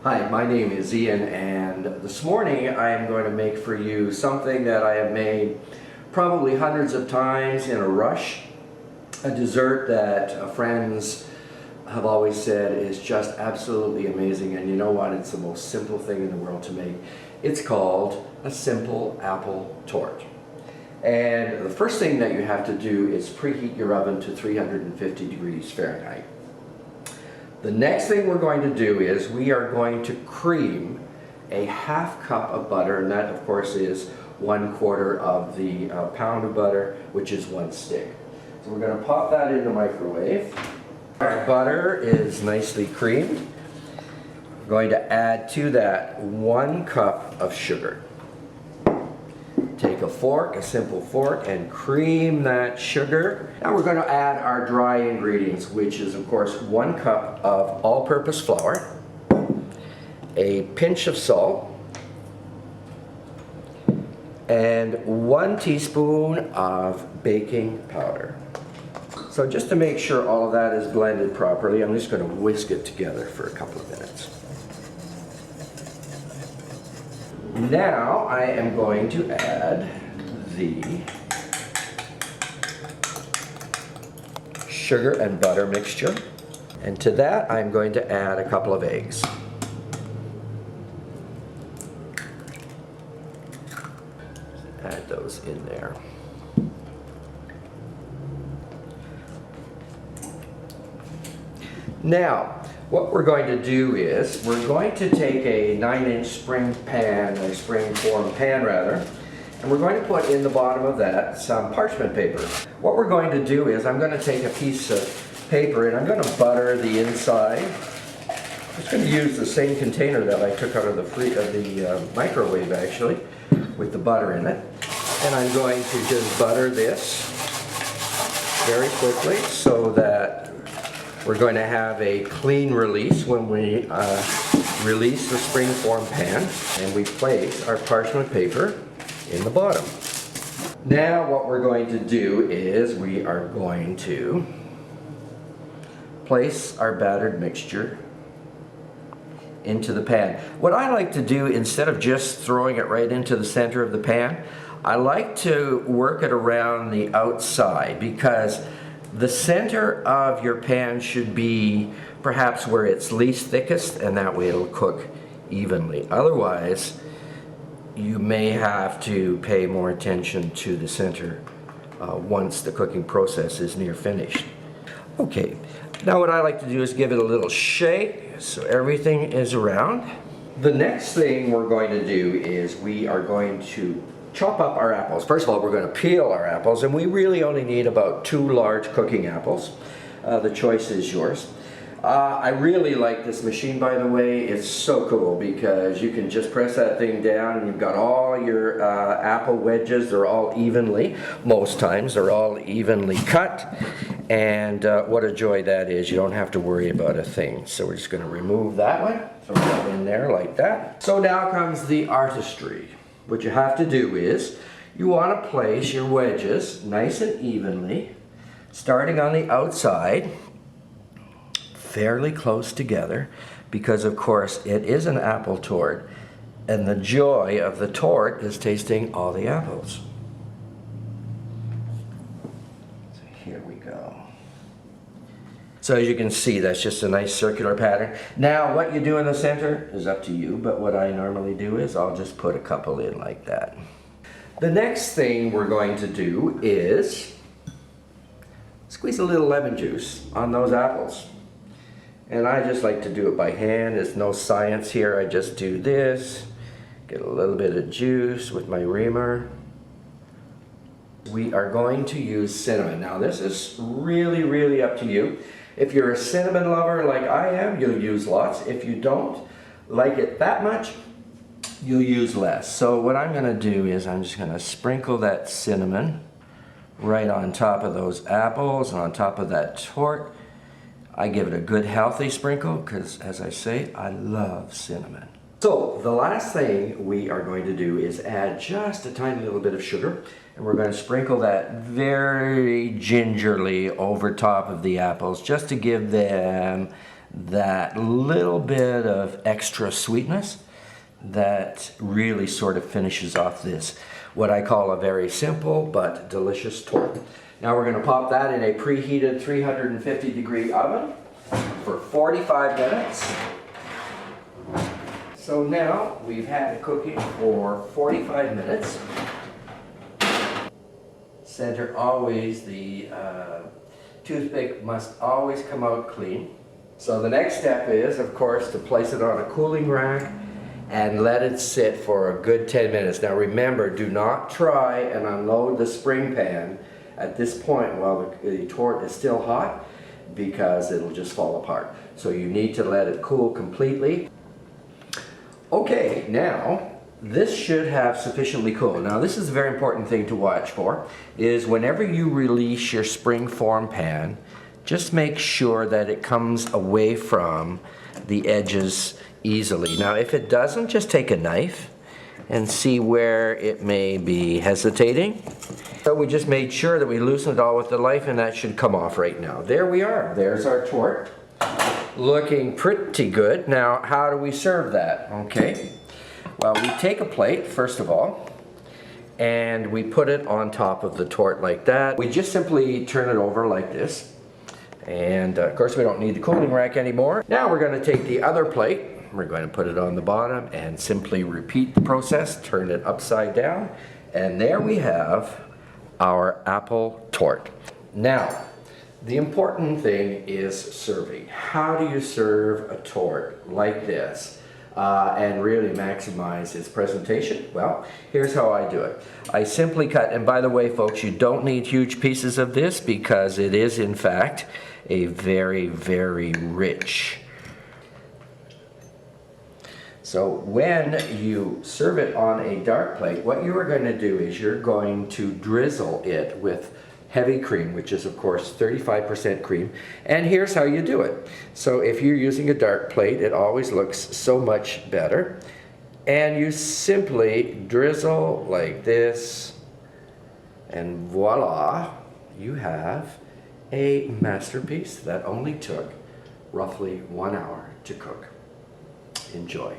Hi, my name is Ian, and this morning I am going to make for you something that I have made probably hundreds of times in a rush. A dessert that friends have always said is just absolutely amazing, and you know what? It's the most simple thing in the world to make. It's called a simple apple torte. And the first thing that you have to do is preheat your oven to 350 degrees Fahrenheit. The next thing we're going to do is we are going to cream a half cup of butter, and that of course is 1/4 of the pound of butter, which is 1 stick. So we're going to pop that in the microwave. Our butter is nicely creamed. We're going to add to that 1 cup of sugar. Take a fork, a simple fork, and cream that sugar. Now we're going to add our dry ingredients, which is of course 1 cup of all-purpose flour, a pinch of salt, and 1 teaspoon of baking powder. So just to make sure all of that is blended properly, I'm just going to whisk it together for a couple of minutes. Now I am going to add the sugar and butter mixture, and to that I'm going to add a couple of eggs. Add those in there. Now, what we're going to do is we're going to take a 9-inch spring pan, a spring-form pan rather, and we're going to put in the bottom of that some parchment paper. What we're going to do is I'm going to take a piece of paper and I'm going to butter the inside. I'm just going to use the same container that I took out of the microwave actually, with the butter in it. And I'm going to just butter this very quickly so that we're going to have a clean release when we release the spring-form pan, and we place our parchment paper in the bottom. Now what we're going to do is we are going to place our battered mixture into the pan. What I like to do, instead of just throwing it right into the center of the pan, I like to work it around the outside, because the center of your pan should be perhaps where it's least thickest, and that way it'll cook evenly. Otherwise, you may have to pay more attention to the center once the cooking process is near finished. Okay, now what I like to do is give it a little shake so everything is around. The next thing we're going to do is we are going to chop up our apples. First of all, we're going to peel our apples, and we really only need about 2 large cooking apples. The choice is yours. I really like this machine, by the way. It's so cool because you can just press that thing down and you've got all your apple wedges. They're all evenly, most times they're all evenly cut, and what a joy that is. You don't have to worry about a thing. So we're just going to remove that one. Throw that in there like that. So now comes the artistry. What you have to do is you want to place your wedges nice and evenly, starting on the outside, fairly close together, because of course it is an apple torte, and the joy of the torte is tasting all the apples. So here we go. So as you can see, that's just a nice circular pattern. Now what you do in the center is up to you, but what I normally do is I'll just put a couple in like that. The next thing we're going to do is squeeze a little lemon juice on those apples. And I just like to do it by hand. There's no science here. I just do this, get a little bit of juice with my reamer. We are going to use cinnamon. Now this is really up to you. If you're a cinnamon lover like I am, you'll use lots. If you don't like it that much, you'll use less. So what I'm going to do is I'm just going to sprinkle that cinnamon right on top of those apples and on top of that torte. I give it a good healthy sprinkle because, as I say, I love cinnamon. So the last thing we are going to do is add just a tiny little bit of sugar, and we're going to sprinkle that very gingerly over top of the apples just to give them that little bit of extra sweetness that really sort of finishes off this, what I call a very simple but delicious torte. Now we're going to pop that in a preheated 350-degree oven for 45 minutes. So now we've had it cooking for 45 minutes. Center always, the toothpick must always come out clean. So the next step is, of course, to place it on a cooling rack and let it sit for a good 10 minutes. Now remember, do not try and unload the spring pan at this point while the torte is still hot, because it'll just fall apart. So you need to let it cool completely. Okay, now this should have sufficiently cooled. Now this is a very important thing to watch for, is whenever you release your spring form pan, just make sure that it comes away from the edges easily. Now if it doesn't, just take a knife and see where it may be hesitating. So we just made sure that we loosened it all with the knife, and that should come off right now. There we are. There's our torte. Looking pretty good. Now how do we serve that? Okay. Well, we take a plate, first of all, and we put it on top of the torte like that. We just simply turn it over like this. And of course we don't need the cooling rack anymore. Now we're going to take the other plate, we're going to put it on the bottom and simply repeat the process, turn it upside down, and there we have our apple torte. Now, the important thing is serving. How do you serve a torte like this and really maximize its presentation? Well, here's how I do it. I simply cut, and by the way folks, you don't need huge pieces of this because it is in fact a very, very rich. So when you serve it on a dark plate, what you are going to do is you're going to drizzle it with heavy cream, which is of course 35% cream. And here's how you do it. So if you're using a dark plate, it always looks so much better. And you simply drizzle like this, and voila, you have a masterpiece that only took roughly 1 hour to cook. Enjoy.